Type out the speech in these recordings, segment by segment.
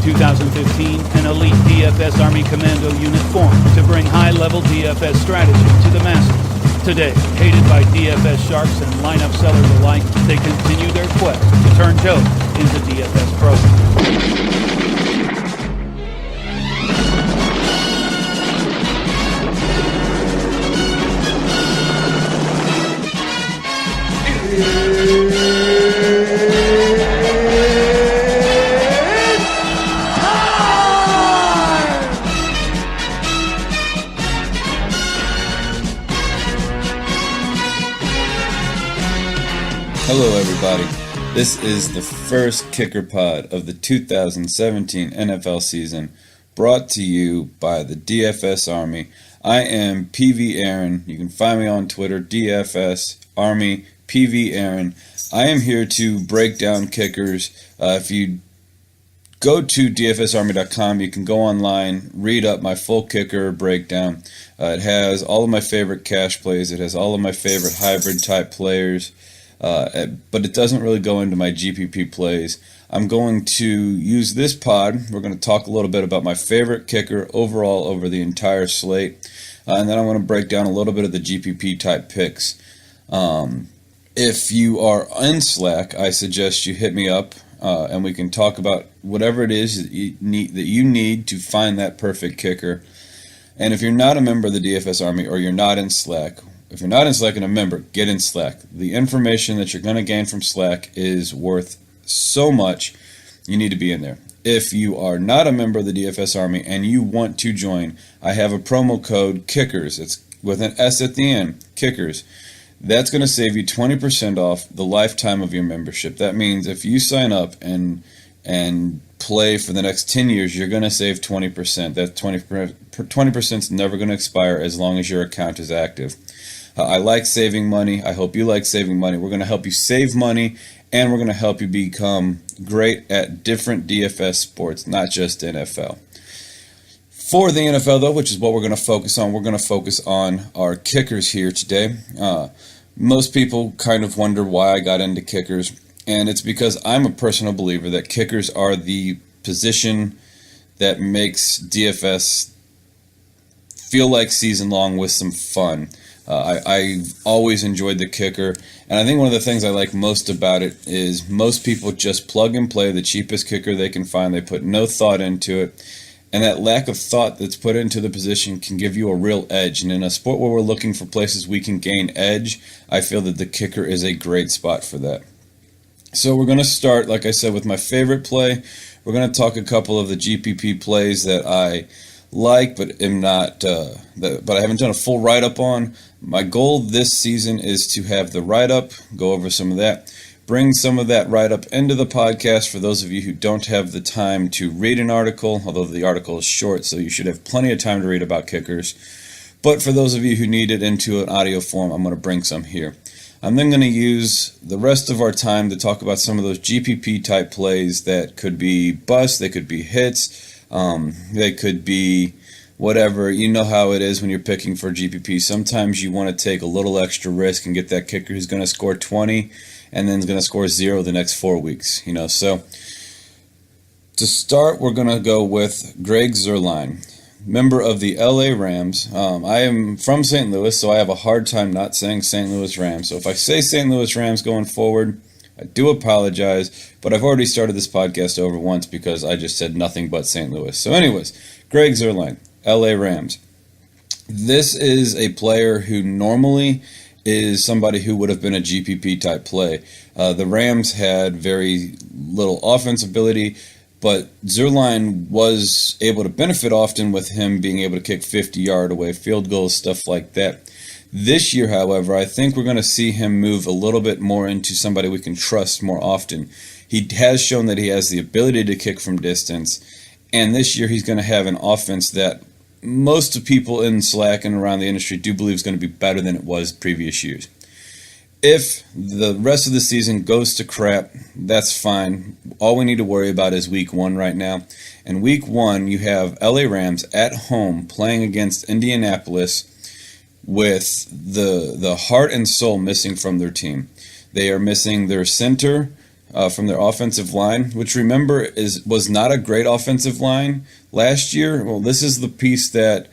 2015, an elite DFS Army Commando unit formed to bring high-level DFS strategy to the masses. Today, hated by DFS sharks and lineup sellers alike, they continue their quest to turn Joe into DFS pros. Hello everybody, this is the first Kicker Pod of the 2017 NFL season, brought to you by the DFS Army. I am PV Aaron. You can find me on Twitter, DFS Army PV Aaron. I am here to break down kickers. If you go to dfsarmy.com, you can go online, read up my full kicker breakdown. It has all of my favorite cash plays. It has all of my favorite hybrid type players. But it doesn't really go into my GPP plays. I'm going to use this pod. We're going to talk a little bit about my favorite kicker overall over the entire slate. And then I want to break down a little bit of the GPP type picks. If you are in Slack, I suggest you hit me up and we can talk about whatever it is that you need to find that perfect kicker. And if you're not a member of the DFS Army or you're not in Slack, if you're not in Slack and a member, get in Slack. The information that you're going to gain from Slack is worth so much. You need to be in there. If you are not a member of the DFS Army and you want to join, I have a promo code KICKERS. It's with an S at the end, KICKERS. That's going to save you 20% off the lifetime of your membership. That means if you sign up and play for the next 10 years, you're going to save 20%. That 20% is never going to expire as long as your account is active. I like saving money. I hope you like saving money. We're going to help you save money, and we're going to help you become great at different DFS sports, not just NFL. For the NFL, though, which is what we're going to focus on, we're going to focus on our kickers here today. Most people kind of wonder why I got into kickers, and it's because I'm a personal believer that kickers are the position that makes DFS feel like season long with some fun. I've always enjoyed the kicker, and I think one of the things I like most about it is most people just plug and play the cheapest kicker they can find. They put no thought into it, and that lack of thought that's put into the position can give you a real edge. And in a sport where we're looking for places we can gain edge, I feel that the kicker is a great spot for that. So we're going to start, like I said, with my favorite play. We're going to talk a couple of the GPP plays that I like, but am not, but I haven't done a full write-up on. My goal this season is to have the write-up, go over some of that, bring some of that write-up into the podcast for those of you who don't have the time to read an article, although the article is short, so you should have plenty of time to read about kickers. But for those of you who need it into an audio form, I'm going to bring some here. I'm then going to use the rest of our time to talk about some of those GPP type plays that could be busts, they could be hits, they could be whatever. You know how it is when you're picking for GPP. Sometimes you want to take a little extra risk and get that kicker who's going to score 20 and then is going to score 0 the next 4 weeks. So to start, we're going to go with Greg Zuerlein, member of the LA Rams. I am from St. Louis, so I have a hard time not saying St. Louis Rams. So if I say St. Louis Rams going forward, I do apologize, but I've already started this podcast over once because I just said nothing but St. Louis. So anyways, Greg Zuerlein, LA Rams. This is a player who normally is somebody who would have been a GPP type play. The Rams had very little offense ability, but Zuerlein was able to benefit often with him being able to kick 50-yard away field goals, stuff like that. This year, however, I think we're going to see him move a little bit more into somebody we can trust more often. He has shown that he has the ability to kick from distance, and this year he's going to have an offense that most of people in Slack and around the industry do believe is going to be better than it was previous years. If the rest of the season goes to crap, that's fine. All we need to worry about is week 1 right now. And week 1, you have LA Rams at home playing against Indianapolis with the heart and soul missing from their team. They are missing their center, from their offensive line, which remember was not a great offensive line last year. Well, this is the piece that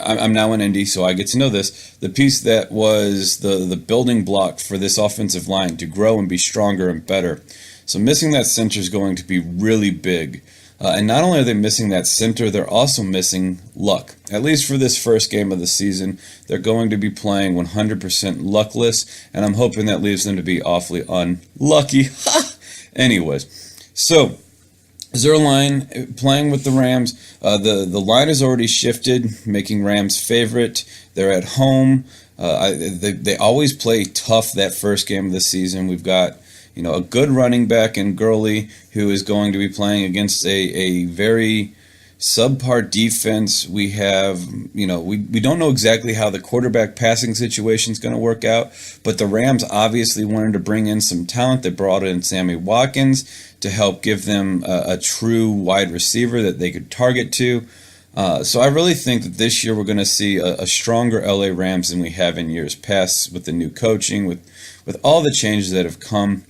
I'm now in Indy, so I get to know this. The piece that was the building block for this offensive line to grow and be stronger and better. So missing that center is going to be really big. And not only are they missing that center, they're also missing luck. At least for this first game of the season, they're going to be playing 100% luckless, and I'm hoping that leaves them to be awfully unlucky. Anyways, so Zerline playing with the Rams. The line has already shifted, making Rams favorite. They're at home. They always play tough that first game of the season. We've got a good running back in Gurley who is going to be playing against a very subpar defense. We have, we don't know exactly how the quarterback passing situation is going to work out, but the Rams obviously wanted to bring in some talent. They brought in Sammy Watkins to help give them a true wide receiver that they could target to. So I really think that this year we're going to see a stronger LA Rams than we have in years past with the new coaching, with all the changes that have come.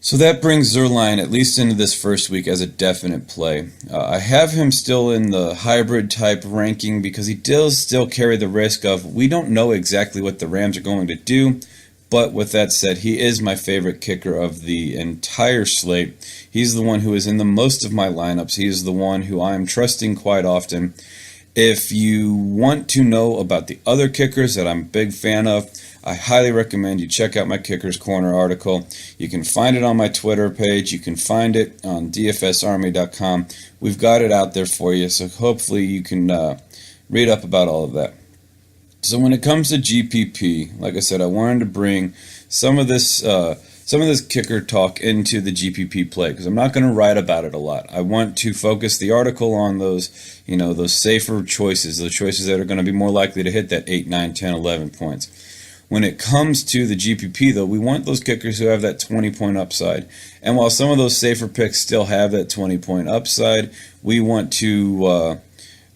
So that brings Zerline at least into this first week as a definite play. I have him still in the hybrid type ranking because he does still carry the risk of we don't know exactly what the Rams are going to do. But with that said, he is my favorite kicker of the entire slate. He's the one who is in the most of my lineups. He is the one who I'm trusting quite often. If you want to know about the other kickers that I'm a big fan of, I highly recommend you check out my Kickers Corner article. You can find it on my Twitter page. You can find it on dfsarmy.com. We've got it out there for you, so hopefully you can read up about all of that. So when it comes to GPP, like I said, I wanted to bring some of this kicker talk into the GPP play because I'm not going to write about it a lot. I want to focus the article on those safer choices, the choices that are going to be more likely to hit that 8, 9, 10, 11 points. When it comes to the GPP, though, we want those kickers who have that 20-point upside. And while some of those safer picks still have that 20-point upside, we want to,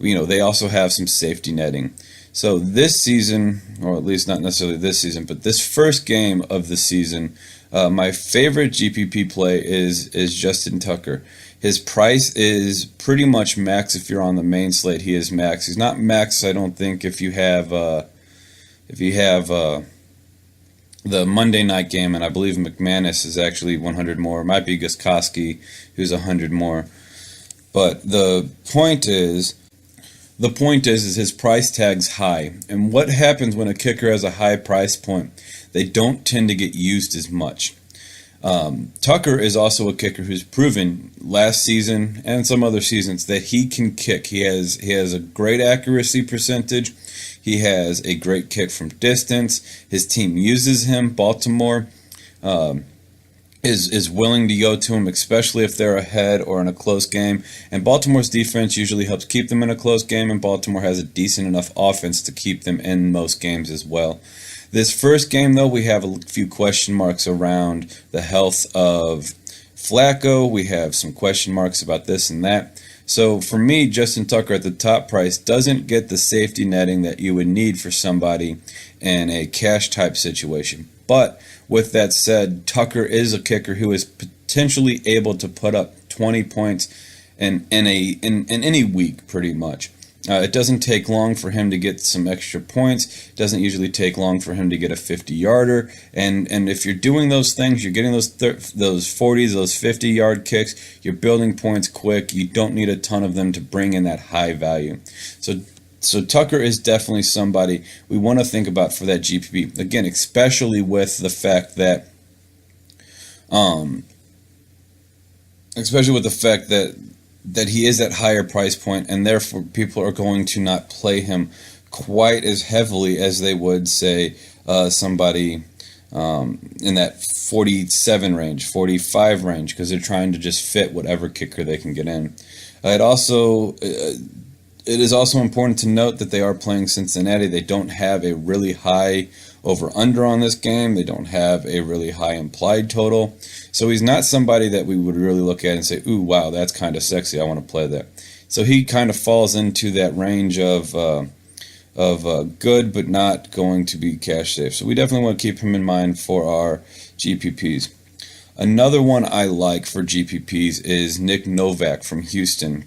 they also have some safety netting. So this season, or at least not necessarily this season, but this first game of the season, my favorite GPP play is Justin Tucker. His price is pretty much max if you're on the main slate. He is max. He's not max, I don't think, if you have the Monday night game, and I believe McManus is actually 100 more. It might be Gostkowski who's 100 more. But the point is his price tag's high. And what happens when a kicker has a high price point? They don't tend to get used as much. Tucker is also a kicker who's proven last season and some other seasons that he can kick. He has a great accuracy percentage. He has a great kick from distance. His team uses him. Baltimore is willing to go to him, especially if they're ahead or in a close game. And Baltimore's defense usually helps keep them in a close game, and Baltimore has a decent enough offense to keep them in most games as well. This first game, though, we have a few question marks around the health of Flacco. We have some question marks about this and that. So for me, Justin Tucker at the top price doesn't get the safety netting that you would need for somebody in a cash type situation. But with that said, Tucker is a kicker who is potentially able to put up 20 points in any week pretty much. It doesn't take long for him to get some extra points. It doesn't usually take long for him to get a 50-yarder. And if you're doing those things, you're getting those 40s, those 50-yard kicks, you're building points quick. You don't need a ton of them to bring in that high value. So Tucker is definitely somebody we want to think about for that GPP. Again, especially with the fact that that he is at higher price point, and therefore people are going to not play him quite as heavily as they would, say, somebody in that 47 range, 45 range, because they're trying to just fit whatever kicker they can get in. It is also important to note that they are playing Cincinnati. They don't have a really high over-under on this game. They don't have a really high implied total. So he's not somebody that we would really look at and say, ooh, wow, that's kind of sexy. I want to play that. So he kind of falls into that range of good but not going to be cash safe. So we definitely want to keep him in mind for our GPPs. Another one I like for GPPs is Nick Novak from Houston.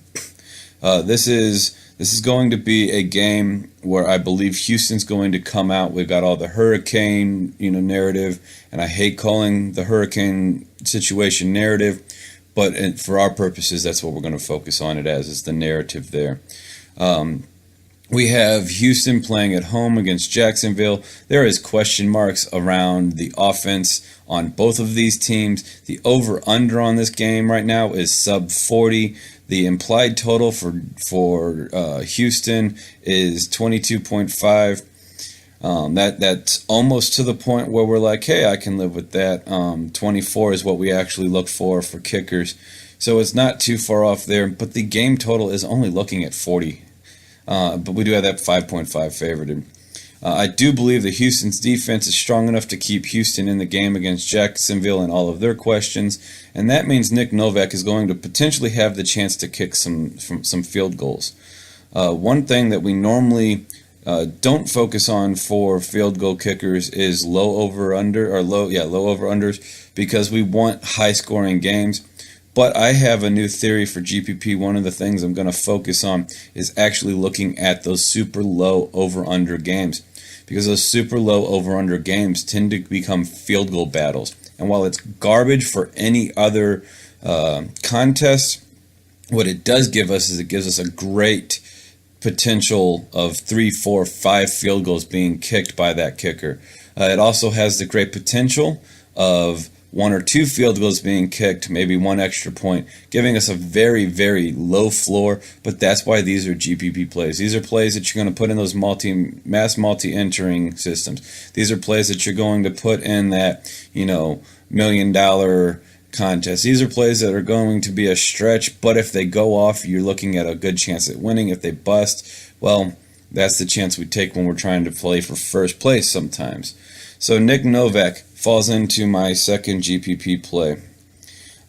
This is going to be a game where I believe Houston's going to come out. We've got all the hurricane, narrative, and I hate calling the hurricane situation narrative, but for our purposes, that's what we're going to focus on it as, is the narrative there. We have Houston playing at home against Jacksonville. There is question marks around the offense on both of these teams. The over-under on this game right now is sub 40. The implied total for Houston is 22.5. That's almost to the point where we're like, hey, I can live with that. 24 is what we actually look for kickers. So it's not too far off there, but the game total is only looking at 40. But we do have that 5.5 favorited. I do believe that Houston's defense is strong enough to keep Houston in the game against Jacksonville and all of their questions, and that means Nick Novak is going to potentially have the chance to kick some field goals. One thing that we normally don't focus on for field goal kickers is low over-unders, because we want high-scoring games. But I have a new theory for GPP. One of the things I'm going to focus on is actually looking at those super low over-under games, because those super low over-under games tend to become field goal battles. And while it's garbage for any other contest, what it does give us is it gives us a great potential of 3, 4, 5 field goals being kicked by that kicker. It also has the great potential of 1 or 2 field goals being kicked, maybe 1 extra point, giving us a very, very low floor. But that's why these are GPP plays. These are plays that you're going to put in those multi-entering systems. These are plays that you're going to put in that, $1 million contest. These are plays that are going to be a stretch, but if they go off, you're looking at a good chance at winning. If they bust, well, that's the chance we take when we're trying to play for first place sometimes. So Nick Novak falls into my second GPP play.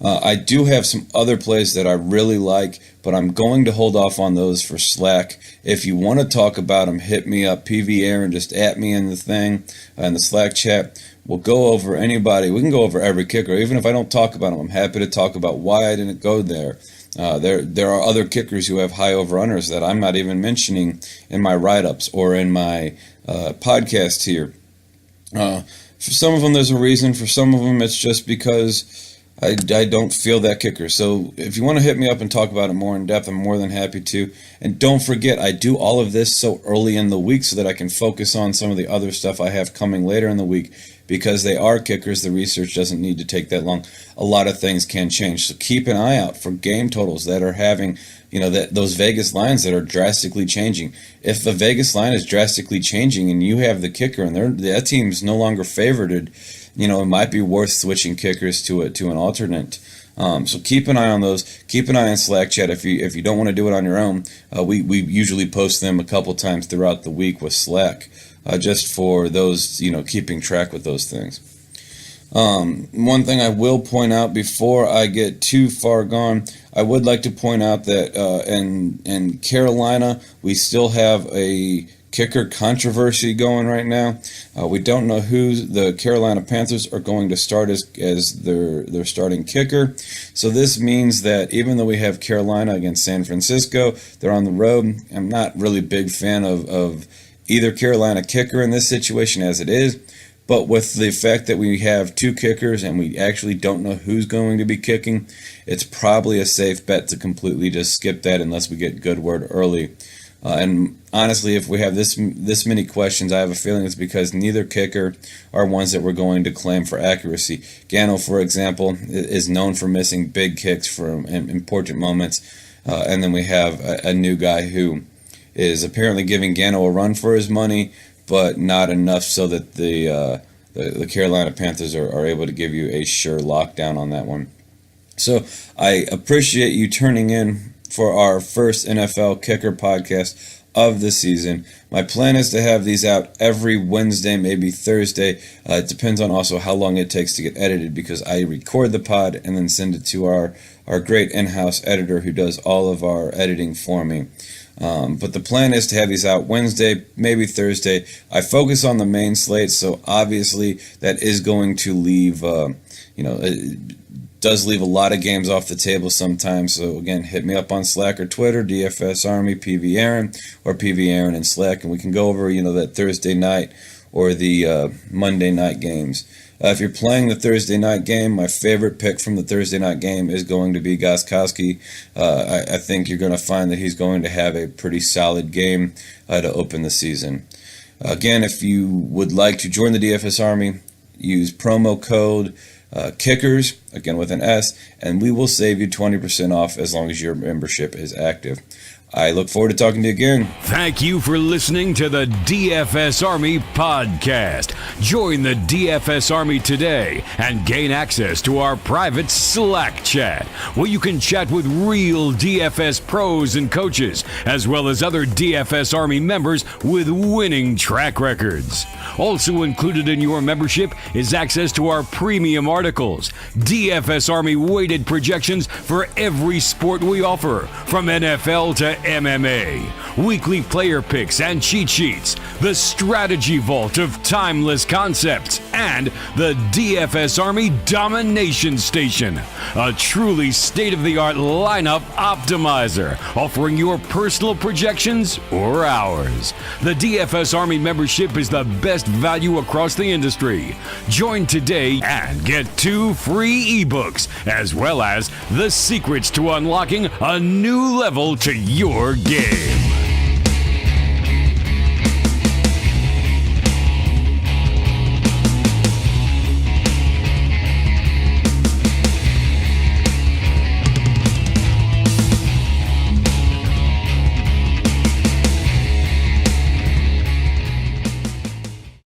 I do have some other plays that I really like, but I'm going to hold off on those for Slack. If you want to talk about them, hit me up, PV Aaron, just at me in the thing, in the Slack chat. We'll go over anybody. We can go over every kicker. Even if I don't talk about them, I'm happy to talk about why I didn't go there. There are other kickers who have high over-unders that I'm not even mentioning in my write-ups or in my podcast here. For some of them, there's a reason. For some of them, it's just because I don't feel that kicker. So if you want to hit me up and talk about it more in depth, I'm more than happy to. And don't forget, I do all of this so early in the week so that I can focus on some of the other stuff I have coming later in the week. Because they are kickers, the research doesn't need to take that long. A lot of things can change. So keep an eye out for game totals that are having, those Vegas lines that are drastically changing. If the Vegas line is drastically changing and you have the kicker and that team's no longer favored, it might be worth switching kickers to an alternate. So keep an eye on those. Keep an eye on Slack chat if you don't want to do it on your own. We usually post them a couple times throughout the week with Slack. Just for those, keeping track with those things. One thing I will point out before I get too far gone, I would like to point out that in Carolina, we still have a kicker controversy going right now. We don't know who the Carolina Panthers are going to start as their starting kicker. So this means that even though we have Carolina against San Francisco, they're on the road. I'm not really a big fan of either Carolina kicker in this situation as it is, but with the fact that we have 2 kickers and we actually don't know who's going to be kicking, it's probably a safe bet to completely just skip that unless we get good word early. And honestly, if we have this many questions, I have a feeling it's because neither kicker are ones that we're going to claim for accuracy. Gano, for example, is known for missing big kicks for important moments, and then we have a new guy who is apparently giving Gano a run for his money, but not enough so that the Carolina Panthers are able to give you a sure lockdown on that one. So I appreciate you turning in for our first NFL Kicker podcast of the season. My plan is to have these out every Wednesday, maybe Thursday. It depends on also how long it takes to get edited, because I record the pod and then send it to our great in-house editor who does all of our editing for me. But the plan is to have these out Wednesday, maybe Thursday. I focus on the main slate, so obviously that is going to leave, it does leave a lot of games off the table sometimes. So again, hit me up on Slack or Twitter, DFS Army, PV Aaron, or PV Aaron in Slack, and we can go over, that Thursday night or the Monday night games. If you're playing the Thursday night game, my favorite pick from the Thursday night game is going to be Gostkowski. I think you're going to find that he's going to have a pretty solid game to open the season. Again, if you would like to join the DFS Army, use promo code Kickers, again with an S, and we will save you 20% off as long as your membership is active. I look forward to talking to you again. Thank you for listening to the DFS Army podcast. Join the DFS Army today and gain access to our private Slack chat, where you can chat with real DFS pros and coaches, as well as other DFS Army members with winning track records. Also included in your membership is access to our premium articles, DFS Army weighted projections for every sport we offer, from NFL to MMA, weekly player picks and cheat sheets, the strategy vault of timeless concepts, and the DFS Army Domination Station, a truly state-of-the-art lineup optimizer, offering your personal projections or ours. The DFS Army membership is the best value across the industry. Join today and get 2 free ebooks, as well as the secrets to unlocking a new level to your game.